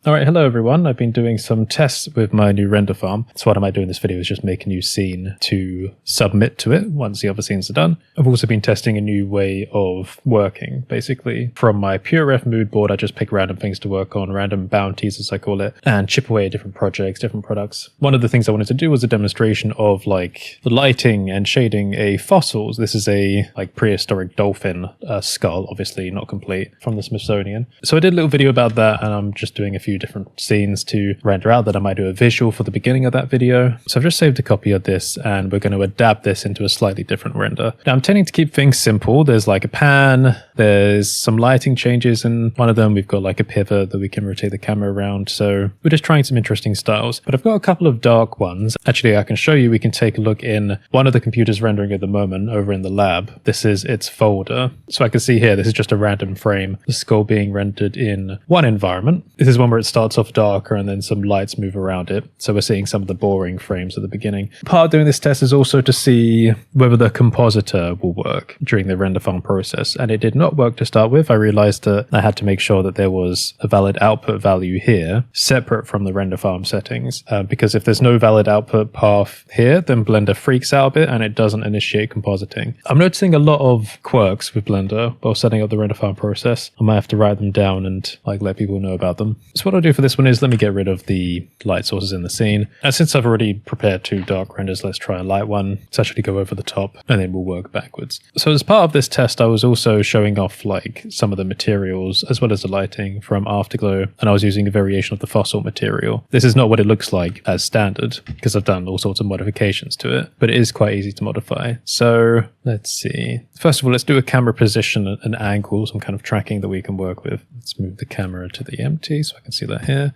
All right, hello everyone. I've been doing some tests with my new render farm. So what am I doing in this video is just make a new scene to submit to it once the other scenes are done. I've also been testing a new way of working. Basically, from my PureRef mood board, I just pick random things to work on, random bounties as I call it, and chip away at different projects, different products. One of the things I wanted to do was a demonstration of like the lighting and shading a fossils. This is a like prehistoric dolphin skull, obviously not complete, from the Smithsonian. So I did a little video about that, and I'm just doing a few different scenes to render out that I might do a visual for the beginning of that video. So I've just saved a copy of this and we're going to adapt this into a slightly different render. Now I'm tending to keep things simple. There's like a pan, there's some lighting changes, and one of them we've got like a pivot that we can rotate the camera around. So we're just trying some interesting styles, but I've got a couple of dark ones. Actually, I can show you, we can take a look in one of the computers rendering at the moment over in the lab. This is its folder. So I can see here, this is just a random frame, the skull being rendered in one environment. This is one where it starts off darker and then some lights move around it. So we're seeing some of the boring frames at the beginning. Part of doing this test is also to see whether the compositor will work during the render farm process. And it did not work to start with. I realized that I had to make sure that there was a valid output value here, separate from the render farm settings. Because if there's no valid output path here, then Blender freaks out a bit and it doesn't initiate compositing. I'm noticing a lot of quirks with Blender while setting up the render farm process. I might have to write them down and like let people know about them. So what I'll do for this one is let me get rid of the light sources in the scene. And since I've already prepared two dark renders, let's try a light one. Let's actually go over the top and then we'll work backwards. So as part of this test, I was also showing off like some of the materials as well as the lighting from Afterglow. And I was using a variation of the fossil material. This is not what it looks like as standard because I've done all sorts of modifications to it, but it is quite easy to modify. So let's see. First of all, let's do a camera position and angle, some kind of tracking that we can work with. Let's move the camera to the empty so I can see that here.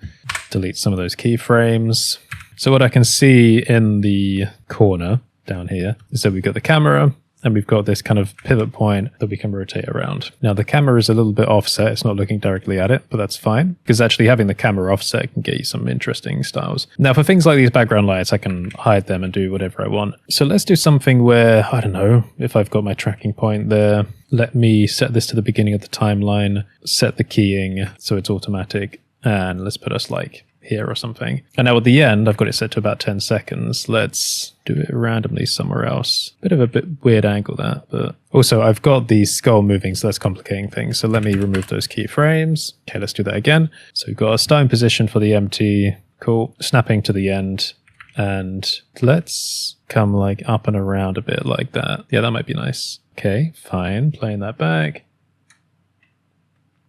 Delete some of those keyframes. So what I can see in the corner down here is that we've got the camera and we've got this kind of pivot point that we can rotate around. Now the camera is a little bit offset. It's not looking directly at it, but that's fine because actually having the camera offset can get you some interesting styles. Now for things like these background lights, I can hide them and do whatever I want. So let's do something where, I don't know, if I've got my tracking point there, let me set this to the beginning of the timeline, set the keying so it's automatic, and let's put us like here or something. And now at the end, I've got it set to about 10 seconds. Let's do it randomly somewhere else. Bit of a weird angle that, but also I've got the skull moving, so that's complicating things. So let me remove those keyframes. Okay, let's do that again. So we've got a starting position for the empty. Cool. Snapping to the end. And let's come like up and around a bit like that. Yeah, that might be nice. Okay, fine. Playing that back.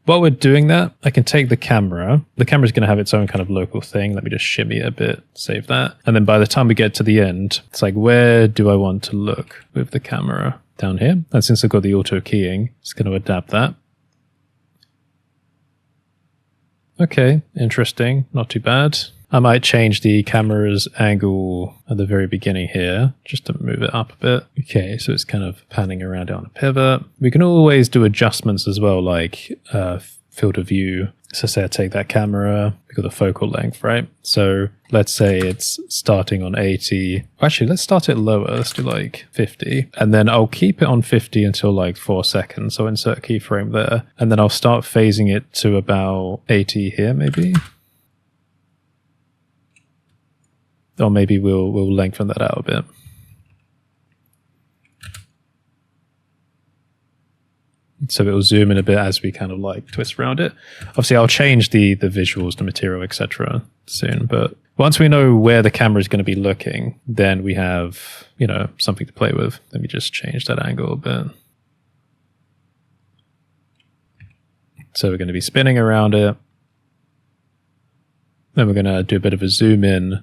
While we're doing that, I can take the camera. The camera's going to have its own kind of local thing. Let me just shimmy it a bit, save that. And then by the time we get to the end, it's like, where do I want to look with the camera? Down here. And since I've got the auto keying, it's going to adapt that. Okay, interesting. Not too bad. I might change the camera's angle at the very beginning here, just to move it up a bit. Okay, so it's kind of panning around it on a pivot. We can always do adjustments as well, like field of view. So say I take that camera, we've got the focal length, right? So let's say it's starting on 80. Actually, let's start it lower. Let's do like 50. And then I'll keep it on 50 until like 4 seconds. So insert keyframe there. And then I'll start phasing it to about 80 here, maybe. Or maybe we'll lengthen that out a bit. So it will zoom in a bit as we kind of like twist around it. Obviously, I'll change the visuals, the material, etc. soon. But once we know where the camera is going to be looking, then we have, you know, something to play with. Let me just change that angle a bit. So we're going to be spinning around it. Then we're going to do a bit of a zoom in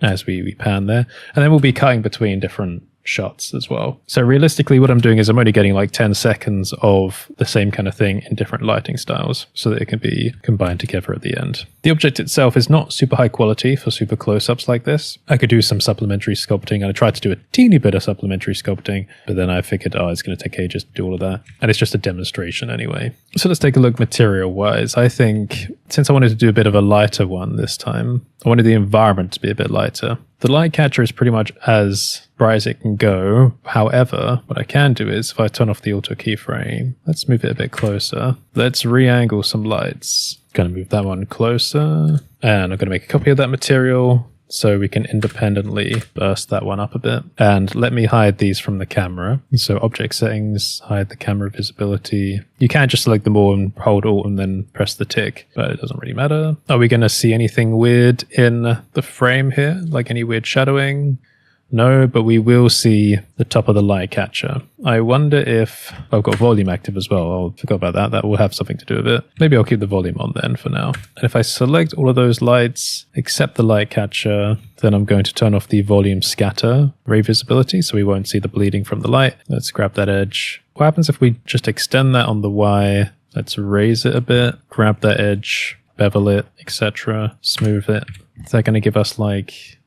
as we pan there. And then we'll be cutting between different shots as well. So realistically, what I'm doing is I'm only getting like 10 seconds of the same kind of thing in different lighting styles so that it can be combined together at the end. The object itself is not super high quality for super close-ups like this. I could do some supplementary sculpting, and I tried to do a teeny bit of supplementary sculpting, but then I figured, oh, it's going to take ages to do all of that. And it's just a demonstration anyway. So let's take a look material-wise. I think since I wanted to do a bit of a lighter one this time, I wanted the environment to be a bit lighter. The light catcher is pretty much as bright as it can go. However, what I can do is if I turn off the auto keyframe, let's move it a bit closer. Let's re-angle some lights. Going to move that one closer, and I'm going to make a copy of that material so we can independently burst that one up a bit. And let me hide these from the camera. So object settings, hide the camera visibility. You can just select them all and hold Alt and then press the tick, but it doesn't really matter. Are we going to see anything weird in the frame here? Like any weird shadowing? No, but we will see the top of the light catcher. I wonder if I've got volume active as well. I forgot about that. That will have something to do with it. Maybe I'll keep the volume on then for now. And if I select all of those lights, except the light catcher, then I'm going to turn off the volume scatter ray visibility so we won't see the bleeding from the light. Let's grab that edge. What happens if we just extend that on the Y? Let's raise it a bit, grab that edge, bevel it, etc., smooth it. Is that going to give us like...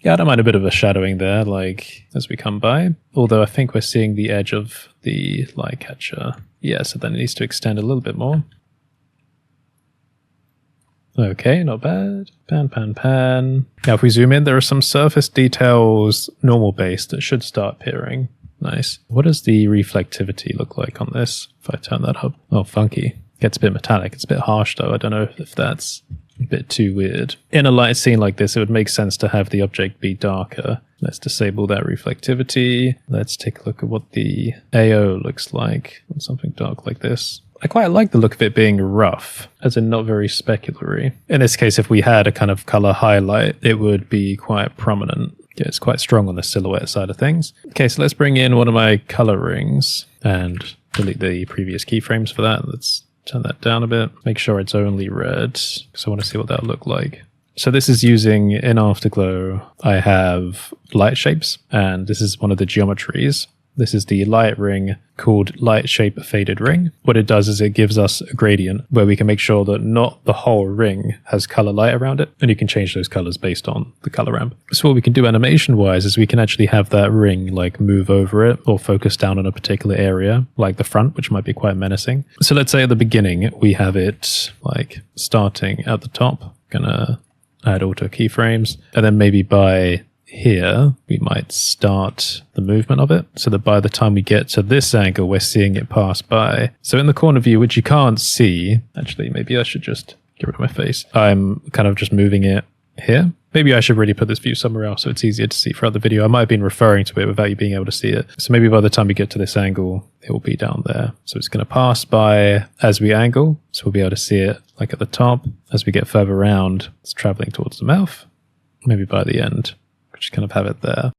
Yeah, I don't mind a bit of a shadowing there, like, as we come by. Although I think we're seeing the edge of the light catcher. Yeah, so then it needs to extend a little bit more. Okay, not bad. Pan, pan, pan. Now if we zoom in, there are some surface details, normal base, that should start appearing. Nice. What does the reflectivity look like on this? If I turn that up. Oh, funky. Gets a bit metallic. It's a bit harsh though. I don't know if that's a bit too weird. In a light scene like this, it would make sense to have the object be darker. Let's disable that reflectivity. Let's take a look at what the AO looks like on something dark like this. I quite like the look of it being rough, as in not very speculary. In this case, if we had a kind of color highlight, it would be quite prominent. Yeah, it's quite strong on the silhouette side of things. Okay, so let's bring in one of my color rings and delete the previous keyframes for that. Let's turn that down a bit. Make sure it's only red, because I want to see what that would look like. So this is using, in Afterglow, I have light shapes, and this is one of the geometries. This is the light ring called Light Shape Faded Ring. What it does is it gives us a gradient where we can make sure that not the whole ring has color light around it, and you can change those colors based on the color ramp. So what we can do animation wise is we can actually have that ring like move over it or focus down on a particular area, like the front, which might be quite menacing. So let's say at the beginning we have it like starting at the top. Gonna add auto keyframes, and then maybe by here we might start the movement of it so that by the time we get to this angle we're seeing it pass by. So in the corner view, which you can't see, actually maybe I should just get rid of my face, I'm kind of just moving it here. Maybe I should really put this view somewhere else so it's easier to see throughout the video. I might have been referring to it without you being able to see it. So maybe by the time we get to this angle, it will be down there. So it's going to pass by as we angle. So we'll be able to see it like at the top. As we get further around, it's traveling towards the mouth. Maybe by the end, just kind of have it there.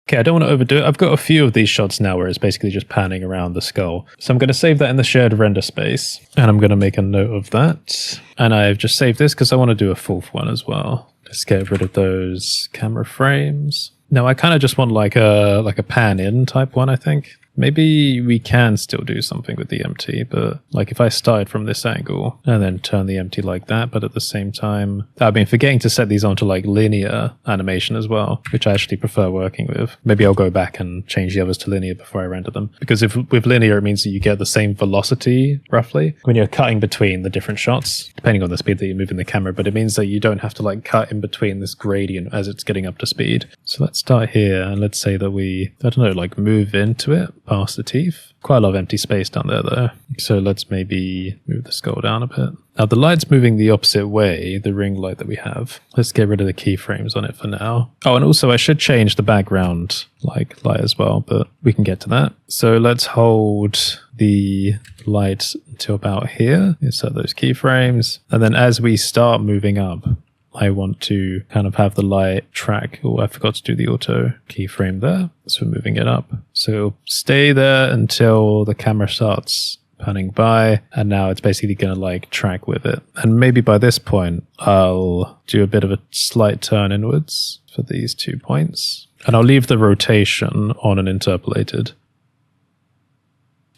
Okay, I don't want to overdo it. I've got a few of these shots now where it's basically just panning around the skull. So I'm going to save that in the shared render space, and I'm going to make a note of that. And I've just saved this because I want to do a fourth one as well. Let's get rid of those camera frames. Now I kind of just want like a pan in type one, I think. Maybe we can still do something with the empty, but like if I started from this angle and then turn the empty like that, but at the same time, I've been forgetting to set these onto like linear animation as well, which I actually prefer working with. Maybe I'll go back and change the others to linear before I render them. Because if with linear, it means that you get the same velocity roughly when you're cutting between the different shots, depending on the speed that you're moving the camera, but it means that you don't have to like cut in between this gradient as it's getting up to speed. So let's start here and let's say that we, I don't know, like move into it past the teeth. Quite a lot of empty space down there though. So let's maybe move the skull down a bit. Now the light's moving the opposite way, the ring light that we have. Let's get rid of the keyframes on it for now. Oh, and also I should change the background like light as well, but we can get to that. So let's hold the light to about here. Insert those keyframes. And then as we start moving up, I want to kind of have the light track. Oh, I forgot to do the auto keyframe there. So we're moving it up. So it'll stay there until the camera starts panning by. And now it's basically going to like track with it. And maybe by this point, I'll do a bit of a slight turn inwards for these 2 points. And I'll leave the rotation on and interpolated.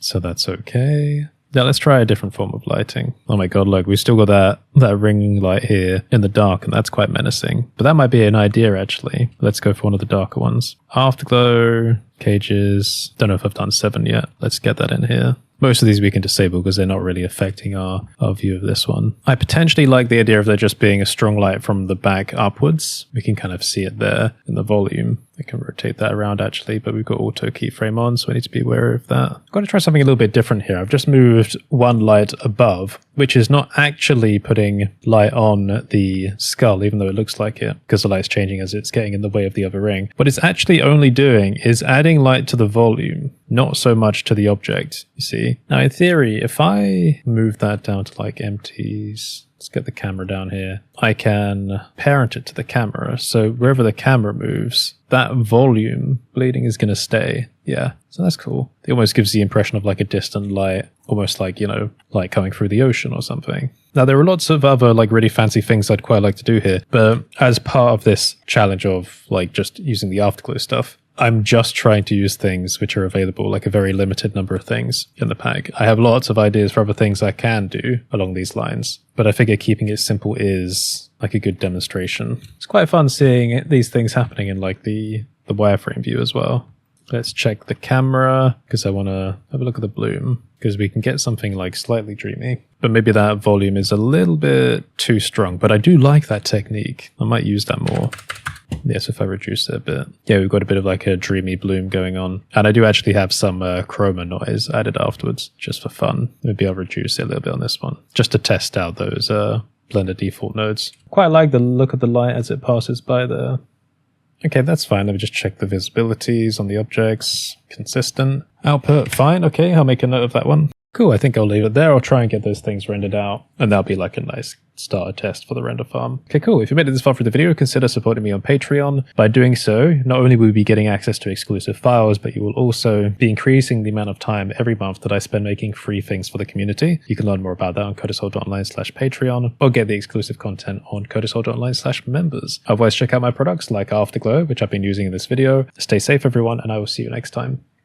So that's okay. Yeah, let's try a different form of lighting. Oh my god, look, we've still got that ring light here in the dark, and that's quite menacing. But that might be an idea, actually. Let's go for one of the darker ones. Afterglow, cages. Don't know if I've done 7 yet. Let's get that in here. most of these we can disable because they're not really affecting our view of this one. I potentially like the idea of there just being a strong light from the back upwards. We can kind of see it there in the volume. I can rotate that around actually, but we've got auto keyframe on, so we need to be aware of that. I'm going to try something a little bit different here. I've just moved one light above, which is not actually putting light on the skull, even though it looks like it, because the light's changing as it's getting in the way of the other ring. What it's actually only doing is adding light to the volume, not so much to the object, you see. Now in theory, if I move that down to like empties, let's get the camera down here, I can parent it to the camera. So wherever the camera moves, that volume bleeding is going to stay. Yeah, so that's cool. It almost gives the impression of like a distant light, almost like, you know, light coming through the ocean or something. Now, there are lots of other like really fancy things I'd quite like to do here, but as part of this challenge of like just using the Afterglow stuff, I'm just trying to use things which are available, like a very limited number of things in the pack. I have lots of ideas for other things I can do along these lines, but I figure keeping it simple is like a good demonstration. It's quite fun seeing these things happening in like the wireframe view as well. Let's check the camera because I want to have a look at the bloom because we can get something like slightly dreamy, but maybe that volume is a little bit too strong, but I do like that technique. I might use that more. Yes, if I reduce it a bit. Yeah, we've got a bit of like a dreamy bloom going on. And I do actually have some chroma noise added afterwards, just for fun. Maybe I'll reduce it a little bit on this one, just to test out those Blender default nodes. Quite like the look of the light as it passes by there. Okay, that's fine. Let me just check the visibilities on the objects. Consistent. Output, fine. Okay, I'll make a note of that one. Cool, I think I'll leave it there. I'll try and get those things rendered out, and that'll be like a nice starter test for the render farm. Okay, cool. If you made it this far through the video, consider supporting me on Patreon. By doing so, not only will you be getting access to exclusive files, but you will also be increasing the amount of time every month that I spend making free things for the community. You can learn more about that on codishole.online/Patreon, or get the exclusive content on codishole.online/members. Otherwise, check out my products like Afterglow, which I've been using in this video. Stay safe, everyone, and I will see you next time.